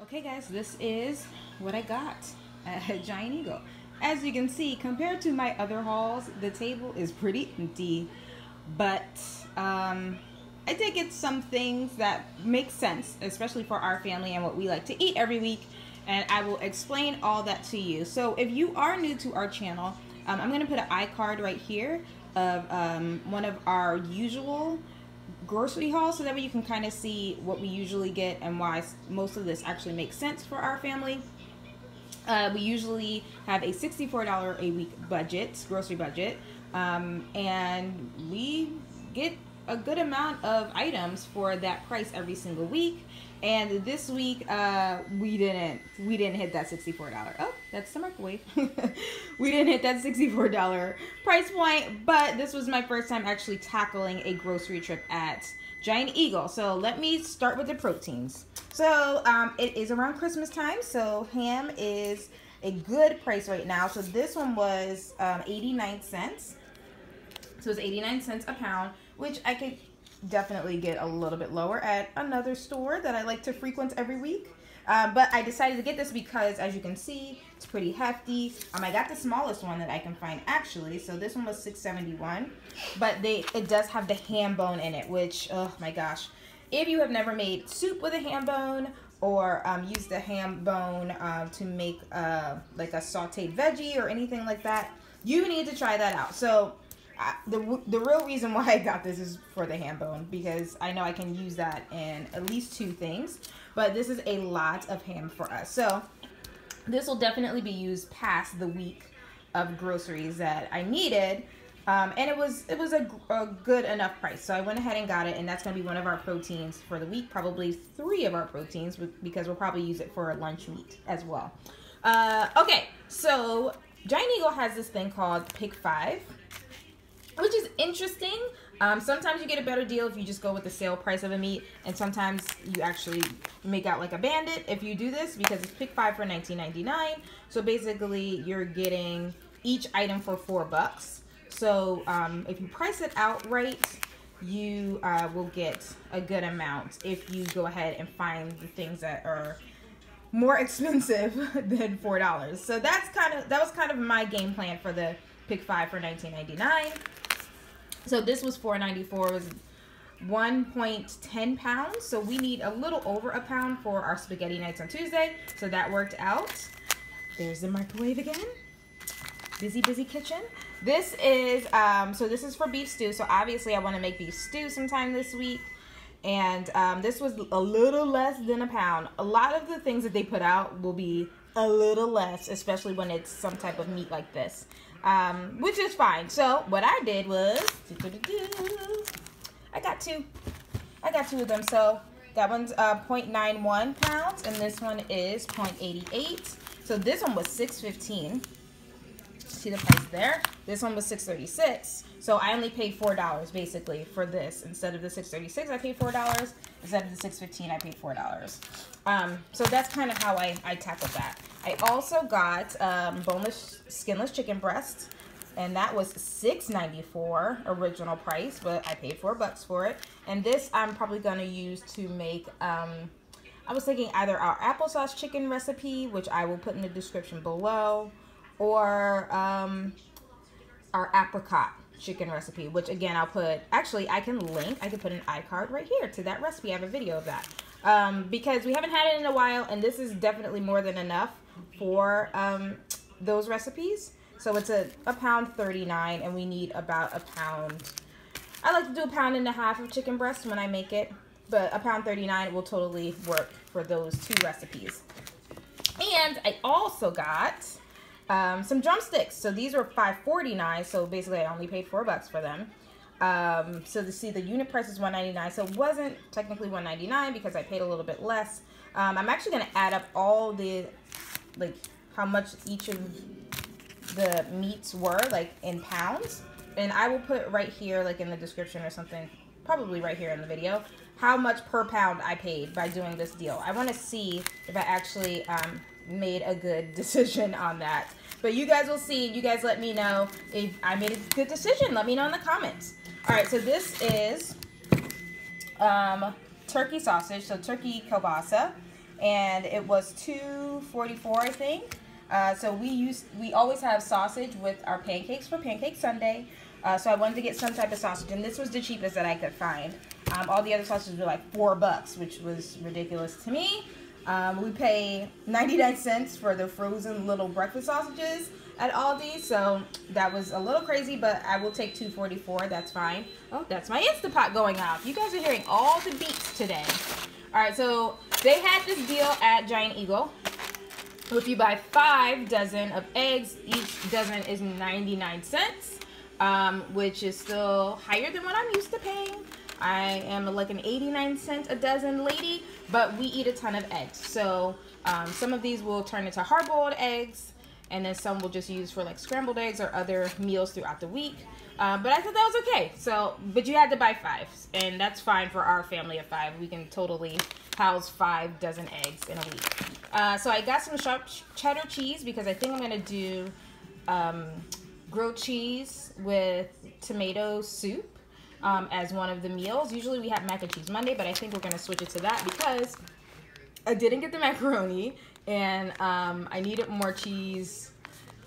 Okay guys, this is what I got at Giant Eagle. As you can see, compared to my other hauls, the table is pretty empty, but I did get some things that make sense, especially for our family and what we like to eat every week, and I will explain all that to you. So if you are new to our channel, I'm going to put an iCard right here of one of our usual grocery hauls, so that way you can kind of see what we usually get and why most of this actually makes sense for our family. We usually have a $64 a week budget, grocery budget, and we get a good amount of items for that price every single week. And this week we didn't hit that $64. Oh, that's the microwave. We didn't hit that $64 price point, but this was my first time actually tackling a grocery trip at Giant Eagle. So let me start with the proteins. So it is around Christmas time, so ham is a good price right now. So this one was 89 cents. So it's 89 cents a pound, which I could definitely get a little bit lower at another store that I like to frequent every week. But I decided to get this because, as you can see, it's pretty hefty. I got the smallest one that I can find actually. So this one was $6.71, but it does have the ham bone in it, which, oh my gosh. If you have never made soup with a ham bone or used the ham bone to make like a sauteed veggie or anything like that, you need to try that out. So the real reason why I got this is for the ham bone, because I know I can use that in at least two things, but this is a lot of ham for us. So this will definitely be used past the week of groceries that I needed, and it was a good enough price. So I went ahead and got it, and that's going to be one of our proteins for the week, probably 3 of our proteins, because we'll probably use it for a lunch meat as well. Okay, so Giant Eagle has this thing called Pick 5, which is interesting. Sometimes you get a better deal if you just go with the sale price of a meat, and sometimes you actually make out like a bandit if you do this, because it's Pick 5 for $19.99. So basically you're getting each item for $4. So if you price it out right, you will get a good amount if you go ahead and find the things that are more expensive than $4. So that was kind of my game plan for the Pick 5 for $19.99. So this was $4.94. It was 1.10 pounds. So we need a little over a pound for our spaghetti nights on Tuesday. So that worked out. There's the microwave again. Busy kitchen. This is so this is for beef stew. So obviously I want to make beef stew sometime this week. And this was a little less than a pound. A lot of the things that they put out will be a little less, especially when it's some type of meat like this, which is fine. So what I did was, I got two of them. So that one's 0.91 pounds, and this one is 0.88. So this one was $6.15. See the price there? This one was $6.36. So I only paid $4 basically for this. Instead of the $6.36, I paid $4. Instead of the $6.15, I paid $4. So that's kind of how I tackled that. I also got boneless, skinless chicken breast, and that was $6.94 original price, but I paid $4 for it. And this I'm probably going to use to make, I was thinking either our applesauce chicken recipe, which I will put in the description below, or our apricot chicken recipe, which again I'll put, actually I can put an iCard right here to that recipe. I have a video of that, because we haven't had it in a while, and this is definitely more than enough for those recipes. So it's a pound 39, and we need about a pound. I like to do 1.5 pounds of chicken breast when I make it, but a pound 39 will totally work for those 2 recipes. And I also got some drumsticks. So these were $5.49. So basically I only paid $4 for them. So to see, the unit price is $1.99. So it wasn't technically $1.99 because I paid a little bit less. I'm actually going to add up all the, like, how much each of the meats were, like, in pounds. And I will put right here, like in the description or something, probably right here in the video, how much per pound I paid by doing this deal. I want to see if I actually made a good decision on that. But you guys will see. You guys let me know if I made a good decision. Let me know in the comments. All right, so this is turkey sausage, so turkey kielbasa. and it was $2.44, I think. So we always have sausage with our pancakes for Pancake Sunday. So I wanted to get some type of sausage, and this was the cheapest that I could find. All the other sausages were like $4, which was ridiculous to me. We pay 99 cents for the frozen little breakfast sausages at Aldi, so that was a little crazy, but I will take $2.44. That's fine. Oh, that's my Instapot going off. You guys are hearing all the beeps today. All right, so they had this deal at Giant Eagle. If you buy 5 dozen of eggs, each dozen is 99 cents, which is still higher than what I'm used to paying. I am like an 89 cent a dozen lady, but we eat a ton of eggs. So some of these will turn into hard-boiled eggs, and then some we'll just use for like scrambled eggs or other meals throughout the week. But I thought that was okay. So, but you had to buy 5, and that's fine for our family of 5. We can totally house 5 dozen eggs in a week. So I got some sharp cheddar cheese because I think I'm gonna do grilled cheese with tomato soup as one of the meals. Usually we have mac and cheese Monday, but I think we're gonna switch it to that because I didn't get the macaroni, and I needed more cheese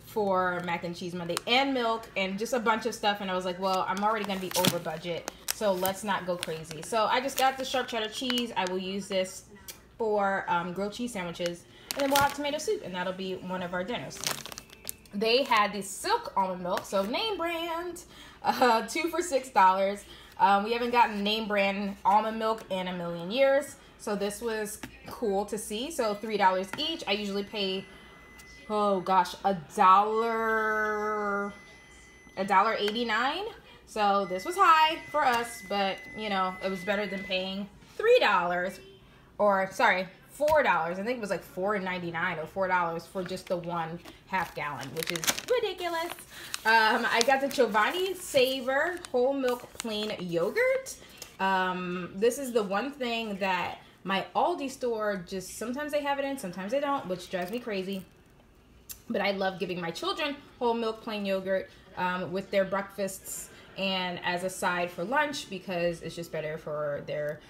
for mac and cheese Monday, and milk, and just a bunch of stuff, and I was like, well, I'm already gonna be over budget, so let's not go crazy. So I just got the sharp cheddar cheese. I will use this for grilled cheese sandwiches, and then we'll have tomato soup, and that'll be one of our dinners. They had the Silk almond milk, so name brand, 2 for $6. We haven't gotten name brand almond milk in a million years, so this was cool to see. So $3 each. I usually pay, oh gosh, $1.89. So this was high for us, but you know, it was better than paying $3, or sorry, $4. I think it was like $4.99 or $4 for just the 1/2 gallon, which is ridiculous. I got the Giovanni Savor whole milk plain yogurt. This is the one thing that my Aldi store, just sometimes they have it in, sometimes they don't, which drives me crazy. But I love giving my children whole milk plain yogurt with their breakfasts and as a side for lunch, because it's just better for their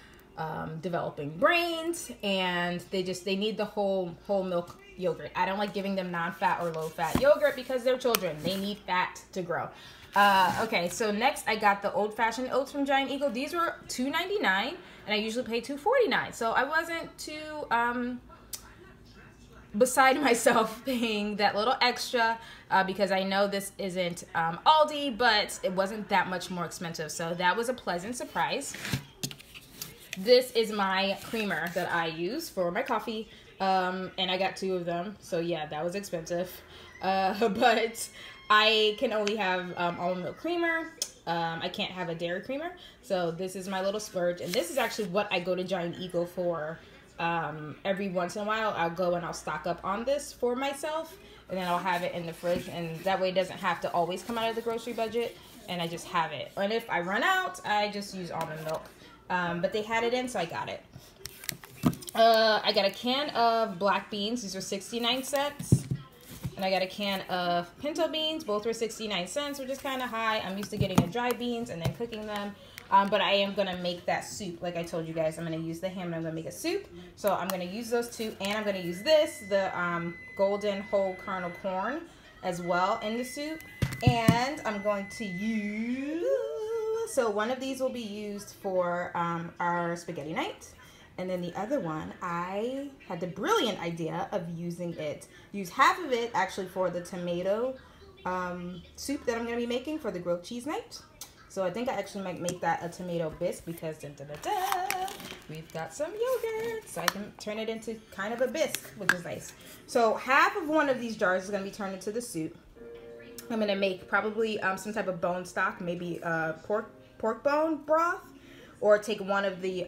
developing brains, and they need the whole milk yogurt. I don't like giving them non-fat or low-fat yogurt because they're children. They need fat to grow. Okay, so next I got the old-fashioned oats from Giant Eagle. These were $2.99, and I usually pay $2.49. So I wasn't too beside myself paying that little extra because I know this isn't Aldi, but it wasn't that much more expensive. So that was a pleasant surprise. This is my creamer that I use for my coffee, and I got 2 of them. So yeah, that was expensive. But I can only have almond milk creamer. I can't have a dairy creamer. So this is my little splurge, and this is actually what I go to Giant Eagle for. Every once in a while, I'll go and I'll stock up on this for myself, and then I'll have it in the fridge, and that way it doesn't have to always come out of the grocery budget, and I just have it. And if I run out, I just use almond milk. But they had it in, so I got it. I got a can of black beans. These are 69 cents. And I got a can of pinto beans. Both were 69 cents, which is kind of high. I'm used to getting the dry beans and then cooking them. But I am going to make that soup. Like I told you guys, I'm going to use the ham and I'm going to make a soup. So I'm going to use those 2. And I'm going to use this, the golden whole kernel corn as well in the soup. And I'm going to use... So one of these will be used for our spaghetti night. And then the other one, I had the brilliant idea of use half of it actually for the tomato soup that I'm going to be making for the grilled cheese night. So I think I actually might make that a tomato bisque because we've got some yogurt. So I can turn it into kind of a bisque, which is nice. So half of one of these jars is going to be turned into the soup. I'm going to make probably some type of bone stock, maybe pork bone broth, or take one of the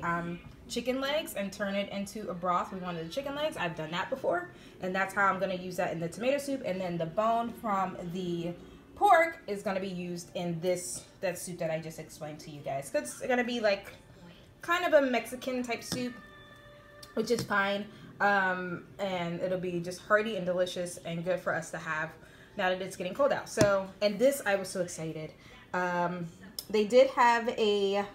chicken legs and turn it into a broth with one of the chicken legs. I've done that before, and that's how I'm going to use that in the tomato soup. And then the bone from the pork is going to be used in that soup that I just explained to you guys. It's going to be like kind of a Mexican type soup, which is fine, and it'll be just hearty and delicious and good for us to have now that it's getting cold out. So, and this, I was so excited. They did have a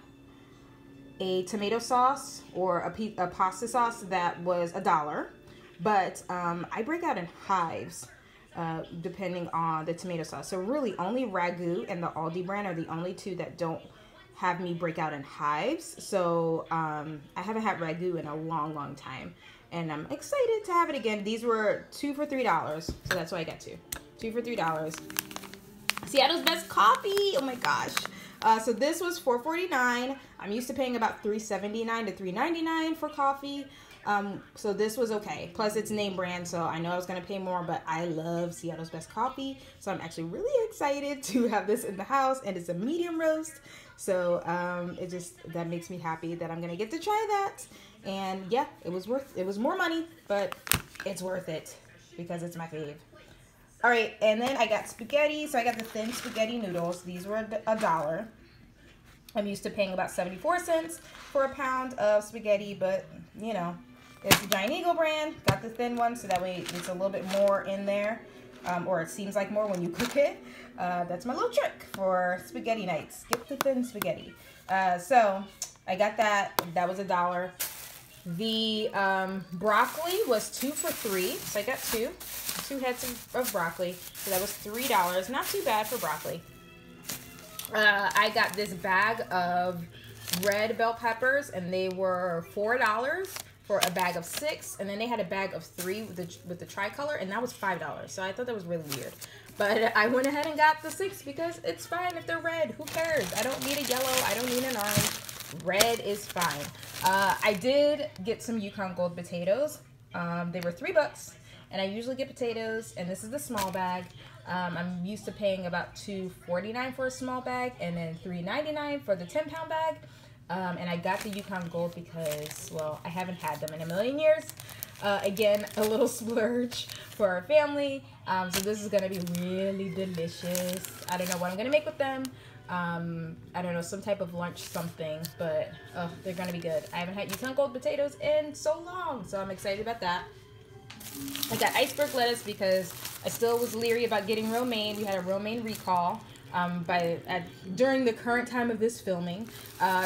a tomato sauce or a pasta sauce that was $1. But I break out in hives depending on the tomato sauce. So really only Ragu and the Aldi brand are the only two that don't have me break out in hives. So I haven't had Ragu in a long time. And I'm excited to have it again. These were 2 for $3. So that's why I got two. 2 for $3. Seattle's Best Coffee. Oh my gosh. So this was $4.49. I'm used to paying about $3.79 to $3.99 for coffee. So this was okay. Plus it's name brand, so I know I was gonna pay more, but I love Seattle's Best Coffee. So I'm actually really excited to have this in the house, and it's a medium roast. So that makes me happy that I'm gonna get to try that. And yeah, it was more money, but it's worth it because it's my fave. All right, and then I got spaghetti. So I got the thin spaghetti noodles. These were $1. I'm used to paying about 74 cents for a pound of spaghetti, but you know, it's the Giant Eagle brand. Got the thin one, so that way it's a little bit more in there, or it seems like more when you cook it. That's my little trick for spaghetti nights. Get the thin spaghetti. So I got that. That was $1. The broccoli was 2 for $3, so I got two heads of broccoli. So that was $3. Not too bad for broccoli. I got this bag of red bell peppers, and they were $4 for a bag of 6, and then they had a bag of 3 with the tricolor, and that was $5. So I thought that was really weird, but I went ahead and got the 6 because it's fine if they're red. Who cares? I don't need a yellow. I don't need an orange. Red is fine. I did get some Yukon Gold potatoes. They were $3, and I usually get potatoes, and this is the small bag. I'm used to paying about $2.49 for a small bag, and then $3.99 for the 10-pound bag. And I got the Yukon Gold because, well, I haven't had them in a million years. Again, a little splurge for our family. So this is going to be really delicious. I don't know what I'm going to make with them. I don't know, some type of lunch something, but they're going to be good. I haven't had Yukon Gold potatoes in so long, so I'm excited about that. I got iceberg lettuce because I still was leery about getting romaine. We had a romaine recall during the current time of this filming.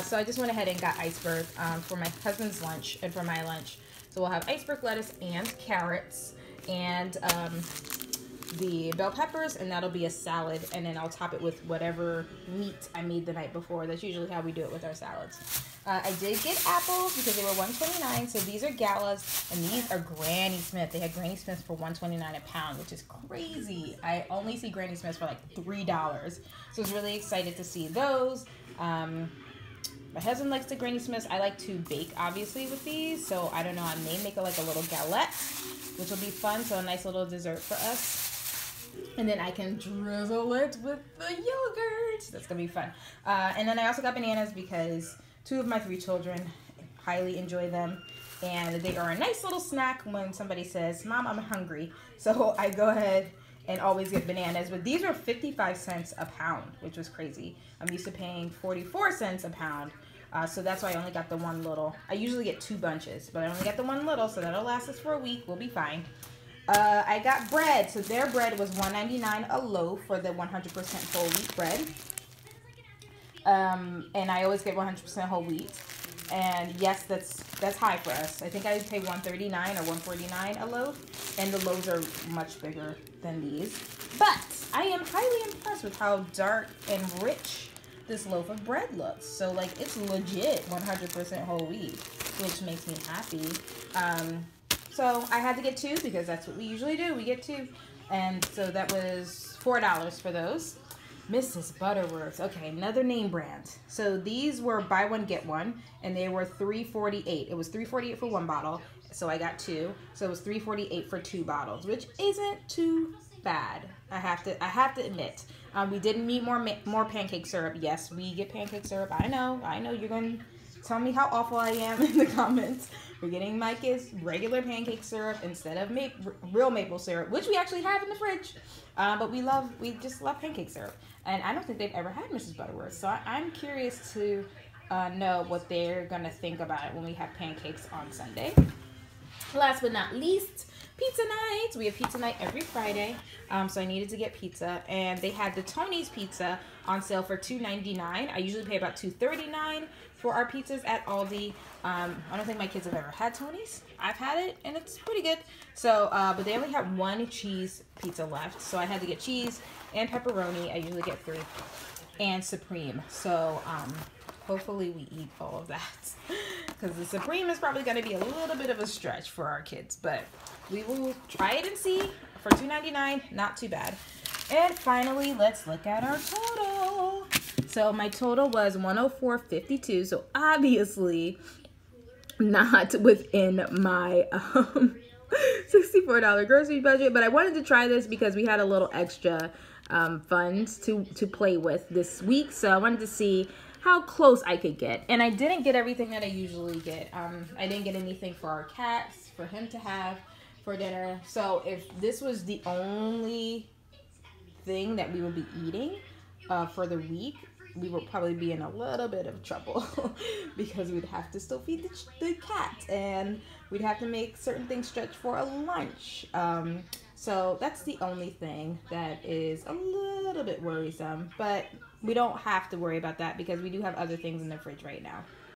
So I just went ahead and got iceberg for my husband's lunch and for my lunch. So we'll have iceberg lettuce and carrots and the bell peppers, and that'll be a salad, and then I'll top it with whatever meat I made the night before. That's usually how we do it with our salads. I did get apples because they were $1.29. So these are Galas, and these are Granny Smith. They had Granny Smiths for $1.29 a pound, which is crazy. I only see Granny Smiths for like $3. So I was really excited to see those. My husband likes the Granny Smiths. I like to bake, obviously, with these. So I don't know. I may make like a little galette, which will be fun. So a nice little dessert for us. And then I can drizzle it with the yogurt. That's going to be fun. And then I also got bananas because 2 of my 3 children highly enjoy them. And they are a nice little snack when somebody says, Mom, I'm hungry. So I go ahead and always get bananas. But these are 55 cents a pound, which was crazy. I'm used to paying 44 cents a pound. So that's why I only got the one little. I usually get 2 bunches, but I only got the one little, so that'll last us for a week. We'll be fine. I got bread. So their bread was $1.99 a loaf for the 100% whole wheat bread. And I always get 100% whole wheat. And yes, that's high for us. I think I pay $1.39 or $1.49 a loaf, and the loaves are much bigger than these. But I am highly impressed with how dark and rich this loaf of bread looks. So like it's legit 100% whole wheat, which makes me happy. So I had to get 2 because that's what we usually do. We get 2. And so that was $4 for those. Mrs. Butterworth's. Okay, another name brand. So these were buy one, get one. And they were $3.48. It was $3.48 for 1 bottle. So I got 2. So it was $3.48 for 2 bottles, which isn't too bad. I have to admit. We didn't need more pancake syrup. Yes, we get pancake syrup. I know. You're going to tell me how awful I am in the comments. We're getting my kids regular pancake syrup instead of real maple syrup, which we actually have in the fridge. But we just love pancake syrup. And I don't think they've ever had Mrs. Butterworth. So I'm curious to know what they're going to think about it when we have pancakes on Sunday. Last but not least, pizza nights. We have pizza night every Friday. So I needed to get pizza, and they had the Tony's pizza on sale for $2.99. I usually pay about $2.39 for our pizzas at Aldi. I don't think my kids have ever had Tony's. I've had it, and it's pretty good. So, but they only have one cheese pizza left, so I had to get cheese and pepperoni. I usually get 3, and supreme. So, hopefully we eat all of that, because the supreme is probably going to be a little bit of a stretch for our kids, but we will try it and see. For $2.99, not too bad. And finally, let's look at our total. So my total was $104.52. So obviously not within my $64 grocery budget, but I wanted to try this because we had a little extra funds to play with this week. So I wanted to see how close I could get. And I didn't get everything that I usually get. I didn't get anything for our cats, for him to have for dinner. So if this was the only thing that we would be eating for the week, we would probably be in a little bit of trouble because we'd have to still feed the cat, and we'd have to make certain things stretch for a lunch. So that's the only thing that is a little bit worrisome, but we don't have to worry about that because we do have other things in the fridge right now.